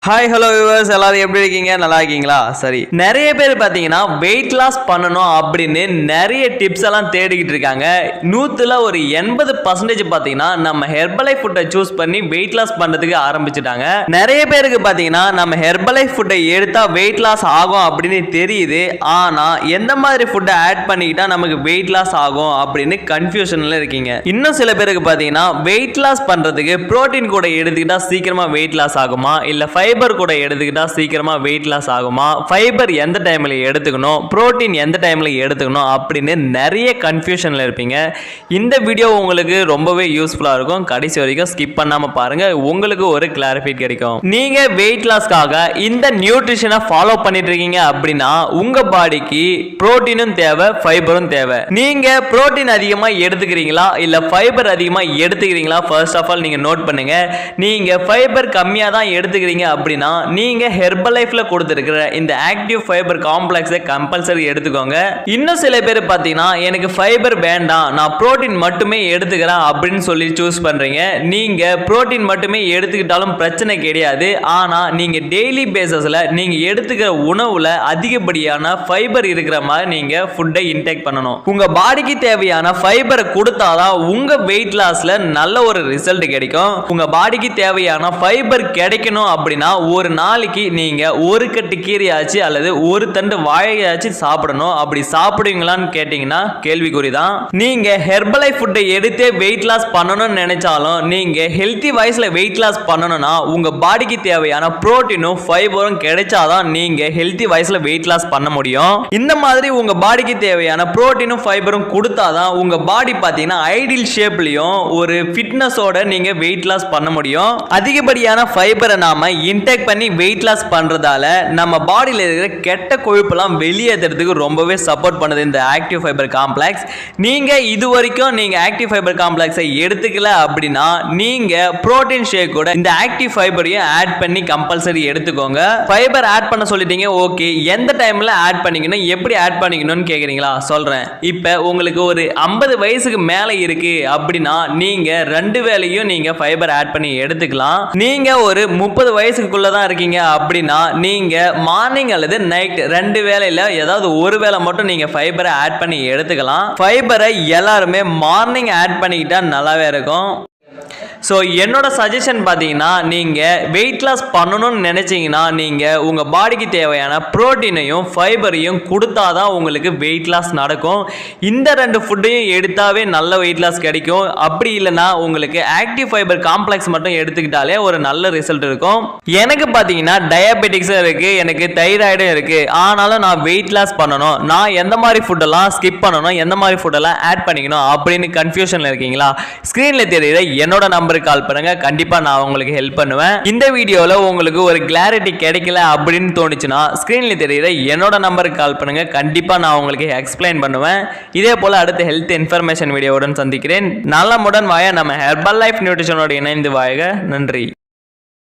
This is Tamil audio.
ஹாய் ஹலோ வியூவர்ஸ், எல்லாரும் எப்படி இருக்கீங்க? நல்லா இருக்கீங்களா? சரி, நிறைய பேர் பார்த்தீங்கன்னா வெயிட் லாஸ் பண்ணணும் அப்படின்னு நிறைய டிப்ஸ் எல்லாம் தேடிக்கிட்டு இருக்காங்க. 100ல் ஒரு 80% பார்த்தீங்கன்னா நம்ம ஹெர்பலைஃப் ஃபுட்டை சூஸ் பண்ணி வெயிட் லாஸ் பண்ணுறதுக்கு ஆரம்பிச்சுட்டாங்க. நிறைய பேருக்கு பார்த்தீங்கன்னா நம்ம ஹெர்பலைஃப் ஃபுட்டை எடுத்தால் வெயிட் லாஸ் ஆகும் அப்படின்னு தெரியுது. ஆனால் எந்த மாதிரி ஃபுட்டை ஆட் பண்ணிக்கிட்டா நமக்கு வெயிட் லாஸ் ஆகும் அப்படின்னு கன்ஃபியூஷனில் இருக்கீங்க. இன்னும் சில பேருக்கு பார்த்தீங்கன்னா வெயிட் லாஸ் பண்ணுறதுக்கு புரோட்டீன் கூட எடுத்துக்கிட்டா சீக்கிரமாக வெயிட் லாஸ் ஆகுமா, இல்லை ஃபைபர் கூட எடுத்துக்கிட்டா சீக்கிரமா வெயிட் லாஸ் ஆகுமா, ஃபைபர் எந்த டைம்ல எடுத்துக்கணும், புரோட்டீன் எந்த டைம்ல எடுத்துக்கணும் அப்படின்னு நிறைய கன்ஃபியூஷன்ல இருப்பீங்க. இந்த வீடியோ உங்களுக்கு ரொம்பவே யூஸ்ஃபுல்லா இருக்கும். கடைசி வரைக்கும் ஸ்கிப் பண்ணாம பாருங்க, உங்களுக்கு ஒரு கிளாரிஃபை கிடைக்கும். நீங்க வெயிட் லாஸ்க்காக இந்த நியூட்ரிஷனை ஃபாலோ பண்ணிட்டு இருக்கீங்க அப்படின்னா உங்க பாடிக்கு புரோட்டீனும் தேவை, ஃபைபரும் தேவை. நீங்க புரோட்டீன் அதிகமா எடுத்துக்கிறீங்களா இல்ல ஃபைபர் அதிகமா எடுத்துக்கிறீங்களா? ஃபர்ஸ்ட் ஆஃப் ஆல் நீங்க நோட் பண்ணுங்க. நீங்க ஃபைபர் கம்மியா தான் எடுத்துக்கிறீங்க அப்படின்னா நீங்க ஹெர்பலைஃப்ல கொடுத்திருக்கிற இந்த ஆக்டிவ் ஃபைபர் காம்ப்ளெக்ஸை கம்பல்சரி எடுத்துக்கோங்க. இன்னும் சில பேர் பார்த்தீங்கன்னா எனக்கு ஃபைபர் வேண்டாம், நான் புரோட்டீன் மட்டுமே எடுத்துக்கிறேன் அப்படின்னு சொல்லி சூஸ் பண்றீங்க. நீங்க புரோட்டீன் மட்டுமே எடுத்துக்கிட்டாலும் பிரச்சனை கிடையாது. ஆனா நீங்க டெய்லி பேசிஸ்ல நீங்க எடுத்துக்கிற உணவுல அதிகப்படியான ஃபைபர் இருக்கிற மாதிரி நீங்க ஃபுட்டை இன்டேக் பண்ணணும். உங்க பாடிக்கு தேவையான ஃபைபரை கொடுத்தாதான் உங்க வெயிட் லாஸ்ல நல்ல ஒரு ரிசல்ட் கிடைக்கும். உங்க பாடிக்கு தேவையான ஃபைபர் கிடைக்கணும் அப்படின்னா ஒரு நாளைக்கு நீங்க ஒரு கட்டு கீரையாச்சு அல்லது ஒரு தண்டு வாழையாச்சு சாப்பிடணும். அப்படி சாப்பிடுவீங்களான்னு கேட்டீங்கன்னா கேள்விக்குறிதான். நீங்க ஹெர்பலைஃப் ஃபுட்டை எடுத்தே வெயிட் லாஸ் பண்ணணும்னு நினைச்சாலும் நீங்க ஹெல்த்தி வயசுல வெயிட் லாஸ் பண்ணணும்னா உங்க பாடிக்கு தேவையான புரோட்டீனும் ஃபைபரும் கிடைச்சாதான் நீங்க ஹெல்த்தி வயசுல வெயிட் லாஸ் பண்ண முடியும். இந்த மாதிரி உங்க பாடிக்கு தேவையான புரோட்டீனும் ஃபைபரும் கொடுத்தாதான் உங்க பாடி பார்த்தீங்கன்னா ஐடியல் ஷேப்லயும் ஒரு ஃபிட்னஸோட நீங்க வெயிட் லாஸ் பண்ண முடியும். அதிகப்படியான ஃபைபரை நாம இன்டேக் பண்ணி வெயிட் லாஸ் பண்றதால நம்ம பாடியில் இருக்கிற கெட்ட கொழுப்பெல்லாம் வெளியேற்றுறதுக்கு ரொம்பவே சப்போர்ட் பண்ணுது இந்த ஆக்டிவ் ஃபைபர் காம்ப்ளெக்ஸ். நீங்க இது வரைக்கும் நீங்க ஆக்டிவ் ஃபைபர் காம்ப்ளெக்ஸை எடுத்துக்கல அப்படின்னா நீங்க புரோட்டீன் ஷேக் கூட இந்த ஆக்டிவ் ஃபைபரையும் ஆட் பண்ணி கம்பல்சரி எடுத்துக்கோங்க. ஃபைபர் ஆட் பண்ண சொல்லிட்டீங்க, ஓகே, எந்த டைம்ல ஆட் பண்ணிக்கணும், எப்படி ஆட் பண்ணிக்கணும்னு கேக்குறீங்களா? சொல்றேன். இப்போ உங்களுக்கு ஒரு 50 வயசுக்கு மேல இருக்கு அப்படின்னா நீங்க 2 வேளையும் நீங்க ஃபைபர் ஆட் பண்ணி எடுத்துக்கலாம். நீங்க ஒரு 30 வயசுக்குள்ள தான் இருக்கீங்க அப்படின்னா நீங்க மார்னிங் அல்லது நைட் 2 வேளையில ஏதாவது ஒரு வேளை மட்டும் நீங்க ஃபைபரை ஆட் பண்ணி எடுத்துக்கலாம். ஃபைபரை எல்லாருமே மார்னிங் ஆட் பண்ணிக்கிட்டா நல்லாவே இருக்கும். ஸோ என்னோட சஜஷன் பார்த்தீங்கன்னா நீங்கள் வெயிட் லாஸ் பண்ணணும்னு நினச்சிங்கன்னா நீங்கள் உங்கள் பாடிக்கு தேவையான ப்ரோட்டீனையும் ஃபைபரையும் கொடுத்தா தான் உங்களுக்கு வெயிட் லாஸ் நடக்கும். இந்த 2 ஃபுட்டையும் எடுத்தாவே நல்ல வெயிட் லாஸ் கிடைக்கும். அப்படி இல்லைன்னா உங்களுக்கு ஆக்டிவ் ஃபைபர் காம்ப்ளெக்ஸ் மட்டும் எடுத்துக்கிட்டாலே ஒரு நல்ல ரிசல்ட் இருக்கும். எனக்கு பார்த்தீங்கன்னா டயபெட்டிக்ஸும் இருக்குது, எனக்கு தைராய்டும் இருக்குது. ஆனாலும் நான் வெயிட் லாஸ் பண்ணணும், நான் எந்த மாதிரி ஃபுட்டெல்லாம் ஸ்கிப் பண்ணணும், எந்த மாதிரி ஃபுட்டெல்லாம் ஆட் பண்ணிக்கணும் அப்படின்னு கன்ஃபியூஷனில் இருக்கீங்களா? ஸ்க்ரீனில் தெரியுற என்னோட நம்பருக்கு கால் பண்ணுங்க, கண்டிப்பா நான் உங்களுக்கு ஹெல்ப் பண்ணுவேன். இந்த வீடியோல உங்களுக்கு ஒரு கிளாரிட்டி கிடைக்கல அப்படின்னு தோணுச்சுன்னா ஸ்கிரீன்ல தெரியுற என்னோட நம்பருக்கு கால் பண்ணுங்க, கண்டிப்பா நான் உங்களுக்கு எக்ஸ்பிளைன் பண்ணுவேன். இதே போல அடுத்த ஹெல்த் இன்ஃபர்மேஷன் வீடியோவுடன் சந்திக்கிறேன். நலமுடன் வாய. நம்ம ஹெர்பல் லைஃப் நியூட்ரிஷனோட இணைந்து வாழ. நன்றி.